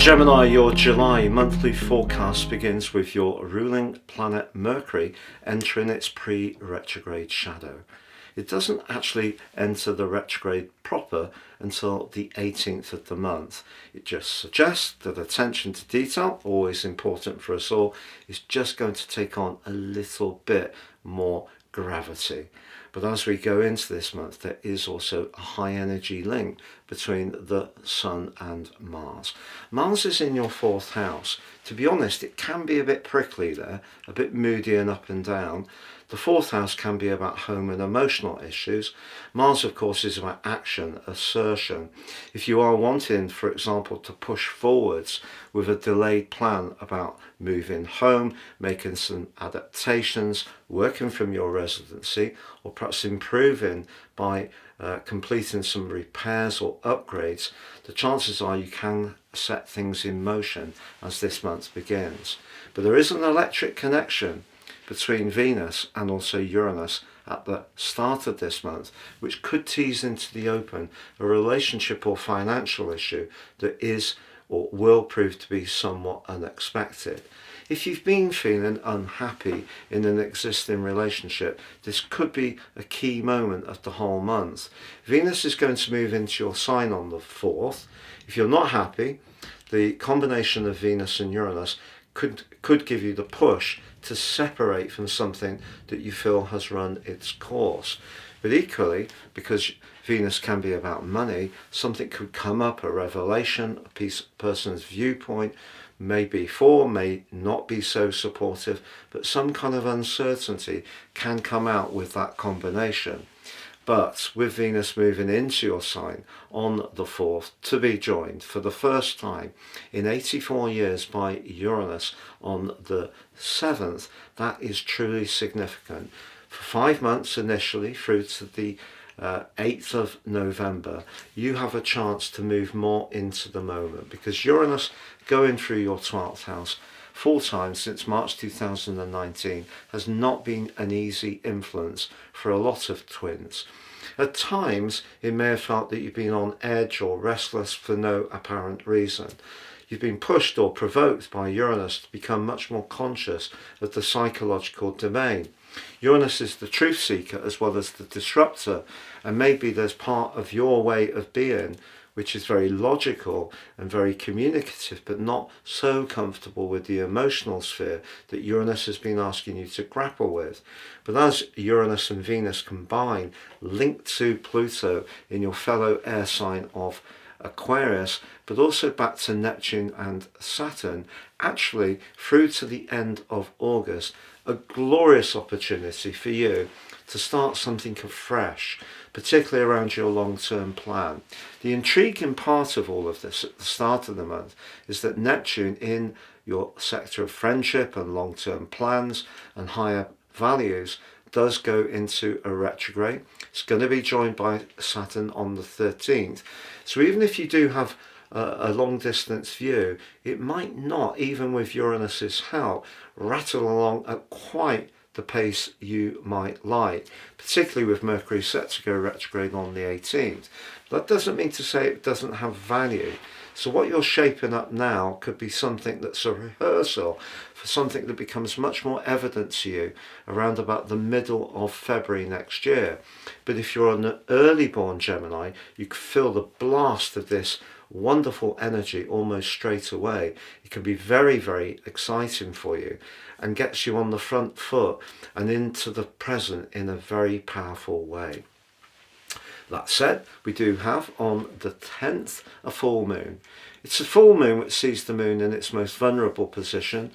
Gemini, your July monthly forecast begins with your ruling planet Mercury entering its pre-retrograde shadow. It doesn't actually enter the retrograde proper until the 18th of the month. It just suggests that attention to detail, always important for us all, is just going to take on a little bit more gravity. But as we go into this month, there is also a high energy link between the Sun and Mars. Mars is in your fourth house. To be honest, it can be a bit prickly there, a bit moody and up and down. The fourth house can be about home and emotional issues. Mars, of course, is about action, assertion. If you are wanting, for example, to push forwards with a delayed plan about moving home, making some adaptations, working from your residency, or perhaps improving by completing some repairs or upgrades, the chances are you can set things in motion as this month begins. But there is an electric connection between Venus and also Uranus at the start of this month, which could tease into the open a relationship or financial issue that is or will prove to be somewhat unexpected. If you've been feeling unhappy in an existing relationship, this could be a key moment of the whole month. Venus is going to move into your sign on the 4th. If you're not happy, the combination of Venus and Uranus could give you the push to separate from something that you feel has run its course. But equally, because Venus can be about money, something could come up, a revelation, a person's viewpoint, may be for, may not be so supportive, but some kind of uncertainty can come out with that combination. But with Venus moving into your sign on the 4th, to be joined for the first time in 84 years by Uranus on the 7th, that is truly significant. For 5 months initially through to the 8th of November, you have a chance to move more into the moment, because Uranus going through your 12th house full time since March 2019 has not been an easy influence for a lot of twins. At times, it may have felt that you've been on edge or restless for no apparent reason. You've been pushed or provoked by Uranus to become much more conscious of the psychological domain. Uranus is the truth seeker as well as the disruptor, and maybe there's part of your way of being which is very logical and very communicative, but not so comfortable with the emotional sphere that Uranus has been asking you to grapple with. But as Uranus and Venus combine, linked to Pluto in your fellow air sign of Aquarius, but also back to Neptune and Saturn, actually through to the end of August, a glorious opportunity for you to start something afresh, particularly around your long-term plan. The intriguing part of all of this at the start of the month is that Neptune in your sector of friendship and long-term plans and higher values does go into a retrograde. It's going to be joined by Saturn on the 13th. So even if you do have a long distance view, it might not, even with Uranus's help, rattle along at quite the pace you might like, particularly with Mercury set to go retrograde on the 18th. That doesn't mean to say it doesn't have value. So what you're shaping up now could be something that's a rehearsal for something that becomes much more evident to you around about the middle of February next year. But if you're an early born Gemini, you can feel the blast of this wonderful energy almost straight away. It can be very, very exciting for you and gets you on the front foot and into the present in a very powerful way. That said, we do have on the 10th a full moon. It's a full moon which sees the moon in its most vulnerable position,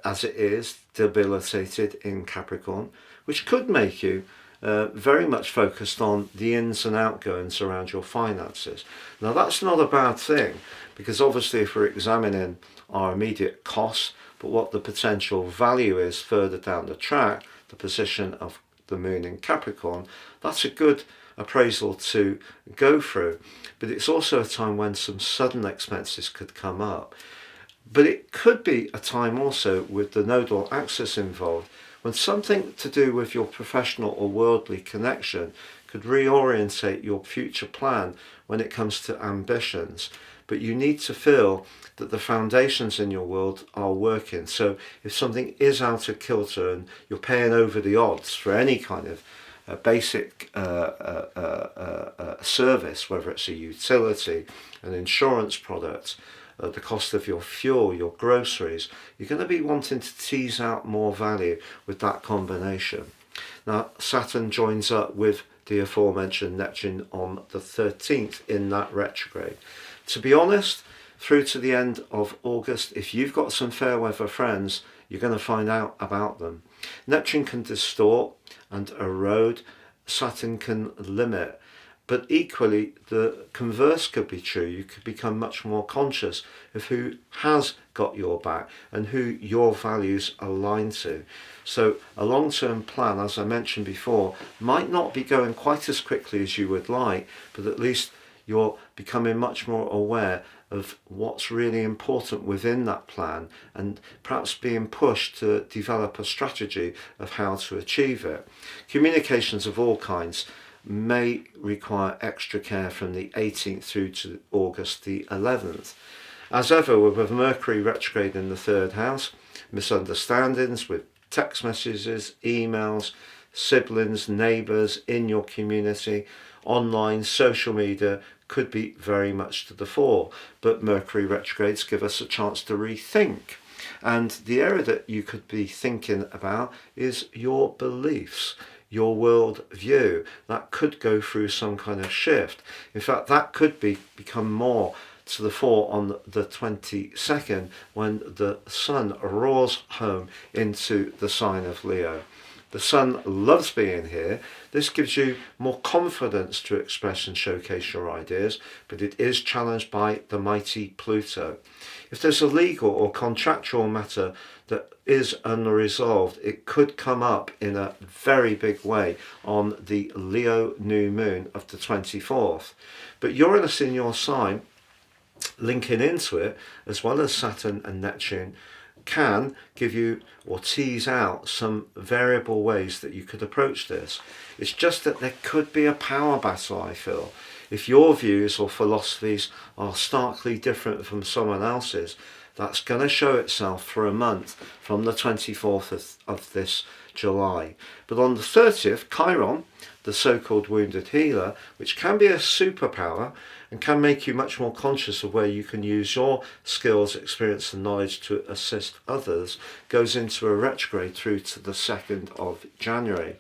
as it is debilitated in Capricorn, which could make you very much focused on the ins and outgoings around your finances. Now that's not a bad thing, because obviously if we're examining our immediate costs, but what the potential value is further down the track, the position of the moon in Capricorn, that's a good appraisal to go through. But it's also a time when some sudden expenses could come up. But it could be a time also with the nodal axis involved when something to do with your professional or worldly connection could reorientate your future plan when it comes to ambitions. but you need to feel that the foundations in your world are working. So if something is out of kilter and you're paying over the odds for any kind of basic service, whether it's a utility, an insurance product, the cost of your fuel, your groceries, you're going to be wanting to tease out more value with that combination. Now, Saturn joins up with the aforementioned Neptune on the 13th in that retrograde. To be honest, through to the end of August, if you've got some fair weather friends, you're going to find out about them. Neptune can distort and erode, Saturn can limit, but equally the converse could be true. You could become much more conscious of who has got your back and who your values align to. So a long-term plan, as I mentioned before, might not be going quite as quickly as you would like, but at least you're becoming much more aware of what's really important within that plan and perhaps being pushed to develop a strategy of how to achieve it. Communications of all kinds may require extra care from the 18th through to August the 11th. As ever, with Mercury retrograde in the third house, misunderstandings with text messages, emails, siblings, neighbours in your community, online, social media could be very much to the fore. But Mercury retrogrades give us a chance to rethink. And the area that you could be thinking about is your beliefs, your world view. That could go through some kind of shift. In fact, that could become more to the fore on the 22nd when the Sun roars home into the sign of Leo. The Sun loves being here. This gives you more confidence to express and showcase your ideas, but it is challenged by the mighty Pluto. If there's a legal or contractual matter that is unresolved, it could come up in a very big way on the Leo new moon of the 24th. But Uranus in your sign, linking into it, as well as Saturn and Neptune, can give you or tease out some variable ways that you could approach this. It's just that there could be a power battle, I feel. If your views or philosophies are starkly different from someone else's, that's going to show itself for a month from the 24th of this July. But on the 30th, Chiron, the so-called wounded healer, which can be a superpower and can make you much more conscious of where you can use your skills, experience and knowledge to assist others, goes into a retrograde through to the 2nd of January.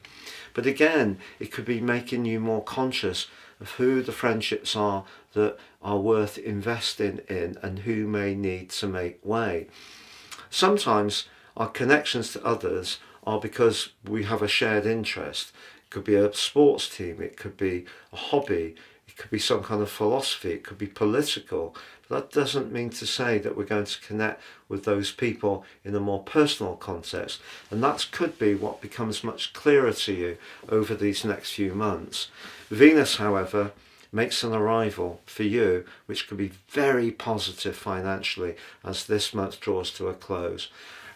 But again, it could be making you more conscious of who the friendships are that are worth investing in and who may need to make way. Sometimes our connections to others are because we have a shared interest. It could be a sports team, it could be a hobby, it could be some kind of philosophy, it could be political. But that doesn't mean to say that we're going to connect with those people in a more personal context. And that could be what becomes much clearer to you over these next few months. Venus, however, makes an arrival for you, which could be very positive financially as this month draws to a close.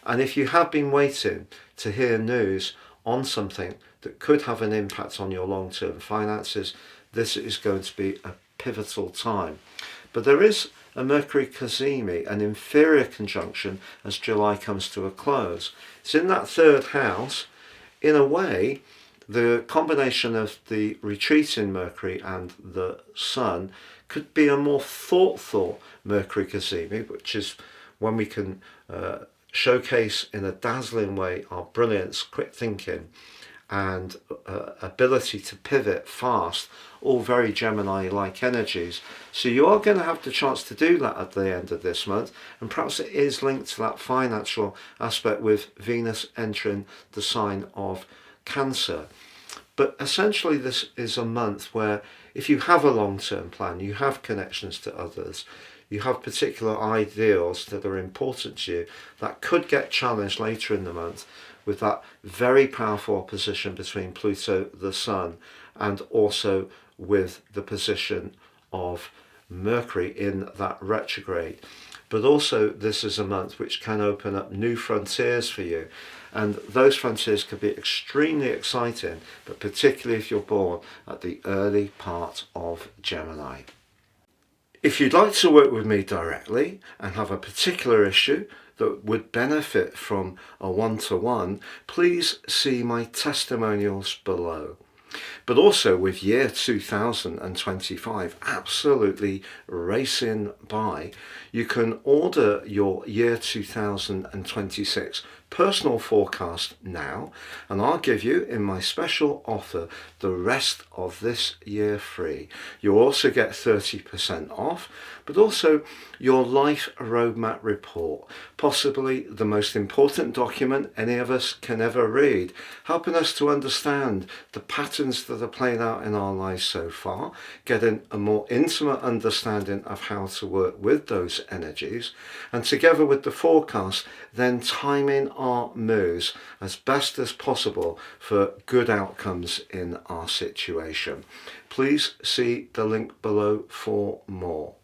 And if you have been waiting to hear news on something that could have an impact on your long-term finances, this is going to be a pivotal time. But there is a Mercury Cazimi, an inferior conjunction, as July comes to a close. It's in that third house. In a way, the combination of the retreating Mercury and the Sun could be a more thoughtful Mercury Cazimi, which is when we can showcase in a dazzling way our brilliance, quick thinking and ability to pivot fast, all very Gemini-like energies. So you are going to have the chance to do that at the end of this month, and perhaps it is linked to that financial aspect with Venus entering the sign of Cancer. But essentially this is a month where if you have a long-term plan, you have connections to others, you have particular ideals that are important to you, that could get challenged later in the month with that very powerful opposition between Pluto, the Sun, and also with the position of Mercury in that retrograde. But also this is a month which can open up new frontiers for you. And those frontiers could be extremely exciting, but particularly if you're born at the early part of Gemini. If you'd like to work with me directly and have a particular issue that would benefit from a one-to-one, please see my testimonials below. But also with year 2025 absolutely racing by, you can order your year 2026 personal forecast now, and I'll give you in my special offer the rest of this year free. You'll also get 30% off, but also your life roadmap report, possibly the most important document any of us can ever read, helping us to understand the patterns that are playing out in our lives so far, getting a more intimate understanding of how to work with those energies, and together with the forecast, then timing our moves as best as possible for good outcomes in our situation. Please see the link below for more.